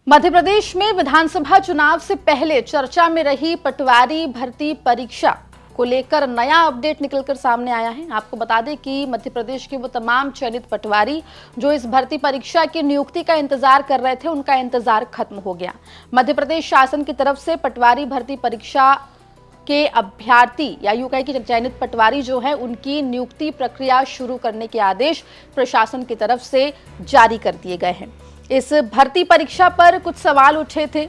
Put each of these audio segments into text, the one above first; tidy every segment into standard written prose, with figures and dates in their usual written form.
मध्य प्रदेश में विधानसभा चुनाव से पहले चर्चा में रही पटवारी भर्ती परीक्षा को लेकर नया अपडेट निकलकर सामने आया है। आपको बता दें कि मध्य प्रदेश के वो तमाम चयनित पटवारी जो इस भर्ती परीक्षा की नियुक्ति का इंतजार कर रहे थे, उनका इंतजार खत्म हो गया। मध्य प्रदेश शासन की तरफ से पटवारी भर्ती परीक्षा के अभ्यर्थी या यूं कहें कि चयनित पटवारी जो है, उनकी नियुक्ति प्रक्रिया शुरू करने के आदेश प्रशासन की तरफ से जारी कर दिए गए हैं। इस भर्ती परीक्षा पर कुछ सवाल उठे थे,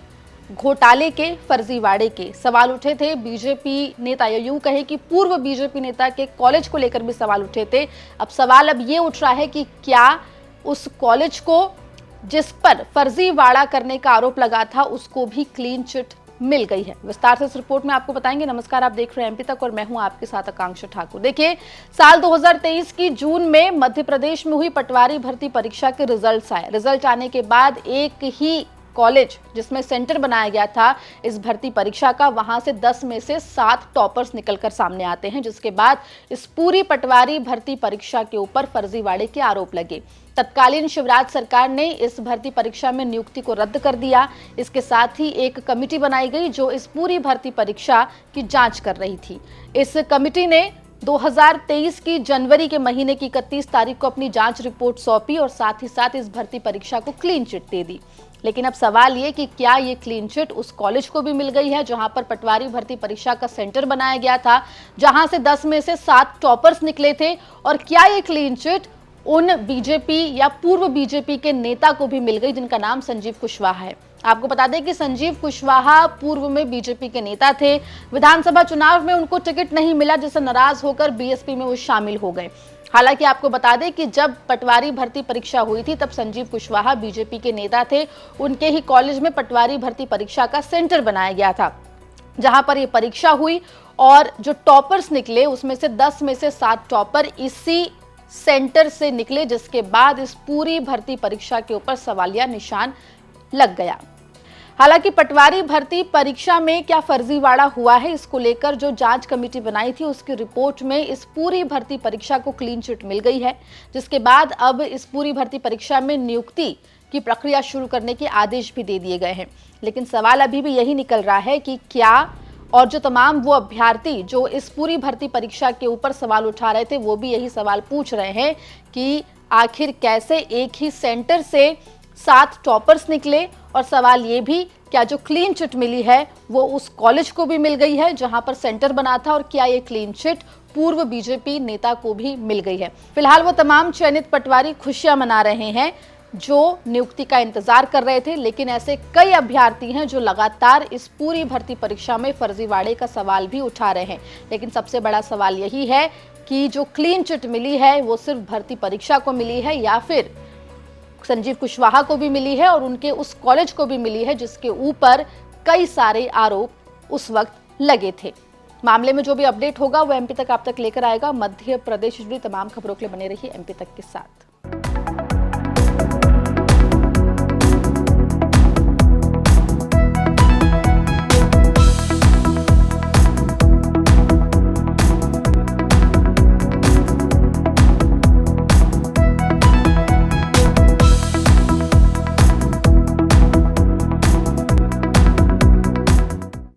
घोटाले के, फर्जीवाड़े के सवाल उठे थे। बीजेपी नेता या यूं कहे कि पूर्व बीजेपी नेता के कॉलेज को लेकर भी सवाल उठे थे। अब सवाल ये उठ रहा है कि क्या उस कॉलेज को जिस पर फर्जीवाड़ा करने का आरोप लगा था, उसको भी क्लीन चिट मिल गई है। विस्तार से इस रिपोर्ट में आपको बताएंगे। नमस्कार, आप देख रहे हैं एमपी तक और मैं हूं आपके साथ आकांक्षा ठाकुर। देखिए, साल 2023 की जून में मध्य प्रदेश में हुई पटवारी भर्ती परीक्षा के रिजल्ट्स आए। रिजल्ट आने के बाद एक ही कॉलेज जिसमें सेंटर बनाया गया था इस भर्ती परीक्षा का, वहां से 10 में से 7 टॉपर्स निकलकर सामने आते हैं, जिसके बाद इस पूरी पटवारी भर्ती परीक्षा के ऊपर फर्जीवाड़े के आरोप लगे। तत्कालीन शिवराज सरकार ने इस भर्ती परीक्षा में नियुक्ति को रद्द कर दिया। इसके साथ ही एक कमेटी बनाई गई जो इस पूरी भर्ती परीक्षा की जांच कर रही थी। इस कमेटी ने 2023 की जनवरी के महीने की 31 तारीख को अपनी जांच रिपोर्ट सौंपी और साथ ही साथ इस भर्ती परीक्षा को क्लीन चिट दे दी। लेकिन अब सवाल ये कि क्या ये क्लीन चिट उस कॉलेज को भी मिल गई है जहां पर पटवारी भर्ती परीक्षा का सेंटर बनाया गया था, जहां से 10 में से 7 टॉपर्स निकले थे, और क्या ये क्लीन चिट उन बीजेपी या पूर्व बीजेपी के नेता को भी मिल गई जिनका नाम संजीव कुशवाहा है। आपको बता दें कि संजीव कुशवाहा पूर्व में बीजेपी के नेता थे। विधानसभा चुनाव में उनको टिकट नहीं मिला, जिससे नाराज होकर बीएसपी में वो शामिल हो गए। हालांकि आपको बता दें कि जब पटवारी भर्ती परीक्षा हुई थी, तब संजीव कुशवाहा बीजेपी के नेता थे। उनके ही कॉलेज में पटवारी भर्ती परीक्षा का सेंटर बनाया गया था, जहां पर यह परीक्षा हुई और जो टॉपर्स निकले उसमें से 10 में से 7 टॉपर इसी सेंटर से निकले, जिसके बाद इस पूरी भर्ती परीक्षा के ऊपर सवालिया निशान लग गया। हालांकि पटवारी भर्ती परीक्षा में क्या फर्जीवाड़ा हुआ है, इसको लेकर जो जांच कमेटी बनाई थी उसकी रिपोर्ट में इस पूरी भर्ती परीक्षा को क्लीन चिट मिल गई है, जिसके बाद अब इस पूरी भर्ती परीक्षा में नियुक्ति की प्रक्रिया शुरू करने के आदेश भी दे दिए गए हैं। लेकिन सवाल अभी भी यही निकल रहा है कि क्या, और जो तमाम वो अभ्यर्थी जो इस पूरी भर्ती परीक्षा के ऊपर सवाल उठा रहे थे, वो भी यही सवाल पूछ रहे हैं कि आखिर कैसे एक ही सेंटर से 7 टॉपर्स निकले, और सवाल ये भी क्या जो क्लीन चिट मिली है वो उस कॉलेज को भी मिल गई है जहां पर सेंटर बना था, और क्या ये क्लीन चिट पूर्व बीजेपी नेता को भी मिल गई है। फिलहाल वो तमाम चयनित पटवारी खुशियां मना रहे हैं जो नियुक्ति का इंतजार कर रहे थे। लेकिन ऐसे कई अभ्यर्थी हैं जो लगातार इस पूरी भर्ती परीक्षा में फर्जीवाड़े का सवाल भी उठा रहे हैं। लेकिन सबसे बड़ा सवाल यही है कि जो क्लीन चिट मिली है वो सिर्फ भर्ती परीक्षा को मिली है या फिर संजीव कुशवाहा को भी मिली है और उनके उस कॉलेज को भी मिली है जिसके ऊपर कई सारे आरोप उस वक्त लगे थे। मामले में जो भी अपडेट होगा वो एमपी तक आप तक लेकर आएगा। मध्य प्रदेश से जुड़ी तमाम खबरों के लिए बने रहिए एमपी तक के साथ।